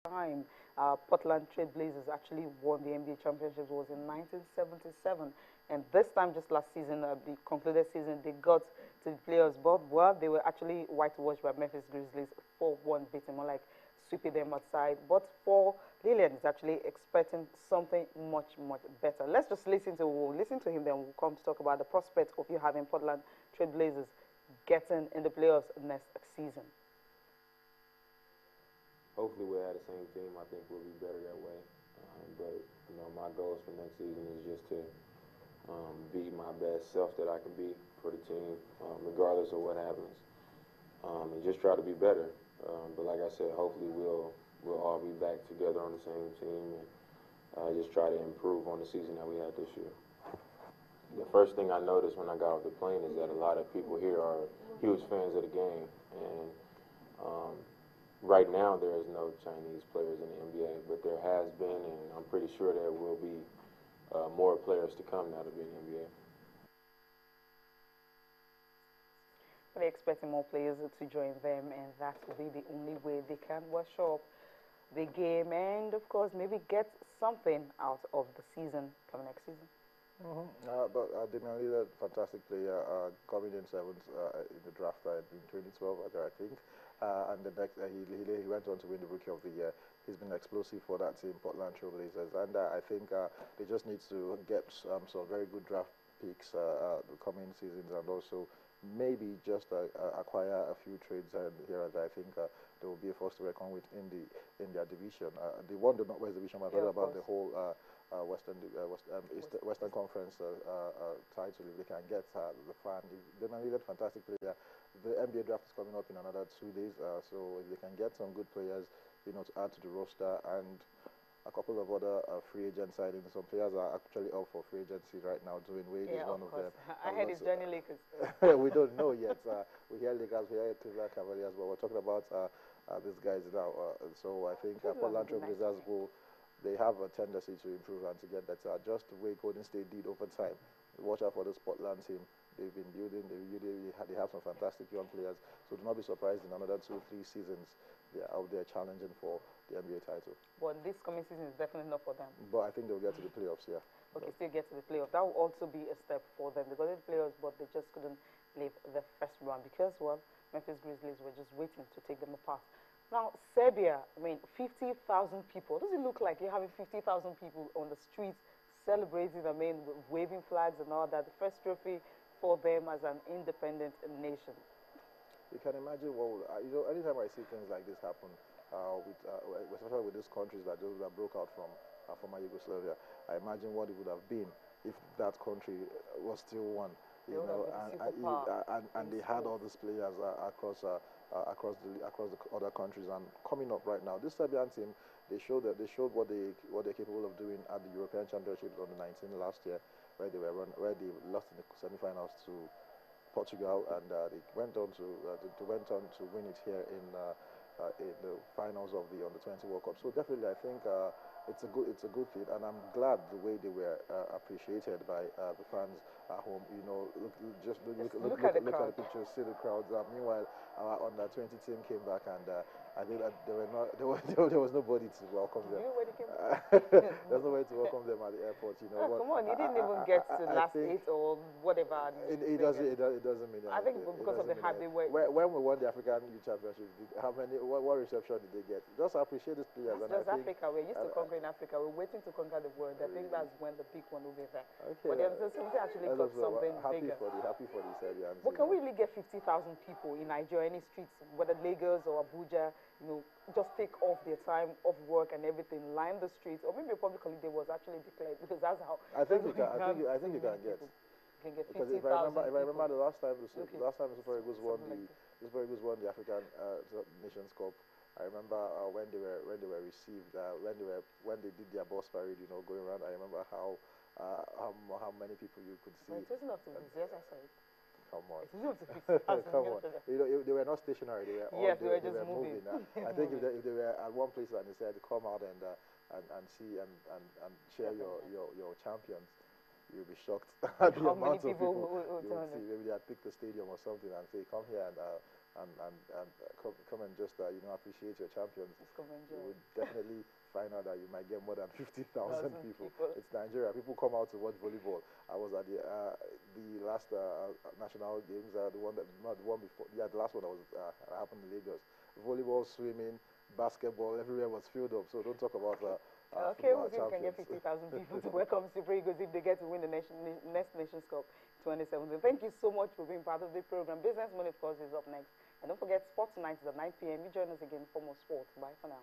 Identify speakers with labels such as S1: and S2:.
S1: time Portland Trail Blazers actually won the NBA championship was in 1977, and this time, just last season, the concluded season, they got to the playoffs. But well, they were actually whitewashed by Memphis Grizzlies 4-1, beating more like sweeping them outside. But for Lillian, is actually expecting something much better. Let's just listen to him. Then we'll come to talk about the prospect of you having Portland Trail Blazers getting in the playoffs next season.
S2: Hopefully we'll have the same team. I think we'll be better that way. But my goals for next season is just to be my best self that I can be for the team, regardless of what happens, and just try to be better. But like I said, hopefully we'll all be back together on the same team and just try to improve on the season that we had this year. The first thing I noticed when I got off the plane is that a lot of people here are huge fans of the game, and right now there is no Chinese players in the NBA, but there has been, and I'm pretty sure there will be more players to come now to be in the NBA.
S1: They're expecting more players to join them, and that will be the only way they can wash up the game and, of course, maybe get something out of the season coming next season.
S3: But Damian Lillard, fantastic player, coming in seventh in the draft in 2012, I think. And the next, he went on to win the Rookie of the Year. He's been explosive for that team, Portland Trail Blazers. And I think they just need to get some very good draft picks the coming seasons, and also maybe just acquire a few trades here and there. I think they will be a force to reckon with in their division. They won the Northwest Division, but yeah, about the whole Western Conference title. If they can get the fan, they might a fantastic player. The NBA draft is coming up in another 2 days, so if they can get some good players, to add to the roster, and a couple of other free agent signings. Some players are actually up for free agency right now. Dwayne Wade is one of them.
S1: I heard it's Johnny Lakers.
S3: We don't know yet. We hear Lakers, we hear Cleveland Cavaliers, but we're talking about these guys now. So I think Portland Trail Blazers they have a tendency to improve and to get better, just the way Golden State did over time. Watch out for this Portland team. They've been building. They have some fantastic young players. So do not be surprised in another 2 or 3 seasons they are out there challenging for the NBA title.
S1: But this coming season is definitely not for them.
S3: But I think they'll get to the playoffs, yeah.
S1: Okay, still get to the playoffs. That will also be a step for them. They got to the playoffs, but they just couldn't leave the first round because, well, Memphis Grizzlies were just waiting to take them apart. Now, Serbia, I mean, 50,000 people. Does it look like you're having 50,000 people on the streets celebrating, I mean, waving flags and all that? The first trophy for them as an independent nation.
S3: You can imagine anytime I see things like this happen, especially with these countries that broke out from former Yugoslavia, I imagine what it would have been if that country was still one, and they had all these players across the other countries. And coming up right now, this Serbian team, they showed what they're capable of doing at the European Championships on the 19 last year, where they lost in the semifinals to Portugal, and they went on to win it here in the finals of the Under-20 World Cup. So definitely, I think it's a good thing, and I'm glad the way they were appreciated by the fans at home. Look at the pictures, see the crowds. Meanwhile, our Under-20 team came back, and I think that there was nobody to welcome them.
S1: You know where they came
S3: There's nobody to welcome them at the airport.
S1: Come on, you didn't even get to last 8 or whatever.
S3: It doesn't mean anything.
S1: I think because of the hype they were.
S3: When we won the African Youth Championship, what reception did they get? Just appreciate these players.
S1: That's just Africa. We're used to conquering Africa. We're waiting to conquer the world. I think that's when the big one will be there.
S3: Okay.
S1: But there's something actually got something bigger.
S3: Happy for the Serbians.
S1: But can we really get 50,000 people in Nigeria, any streets, whether Lagos or Abuja, just take off their time off work and everything, line the streets, or maybe a public holiday was actually declared, because that's how.
S3: I think you can get.
S1: Because
S3: if I remember the last time the Super Eagles won the African Nations Cup, I remember when they were received, when they did their bus parade, going around. I remember how many people you could see.
S1: Well, it wasn't up to this, yes, I said.
S3: Come on.
S1: Come
S3: on. They were not stationary. They were just moving. I think if they were at one place and they said come out and see and cheer your champions, you'll be shocked at the amount of people you'll see. Maybe they had picked the stadium or something and say, come here and come and just appreciate your champions,
S1: Let's come
S3: you
S1: enjoy.
S3: would definitely find out that you might get more than 50,000 people.
S1: People.
S3: It's Nigeria. People come out to watch volleyball. I was at the last national games, the one that not the one before. Yeah, the last one that was happened in Lagos. Volleyball, swimming, basketball, everywhere was filled up. So don't talk about
S1: Okay,
S3: football
S1: we'll see if we can get
S3: champions.
S1: 50,000 people to welcome Super Eagles if they get to win the next Nations Cup 2017. Thank you so much for being part of the program. Business Money, of course, is up next. And don't forget, Sports Night is at 9 p.m. You join us again for more sports. Bye for now.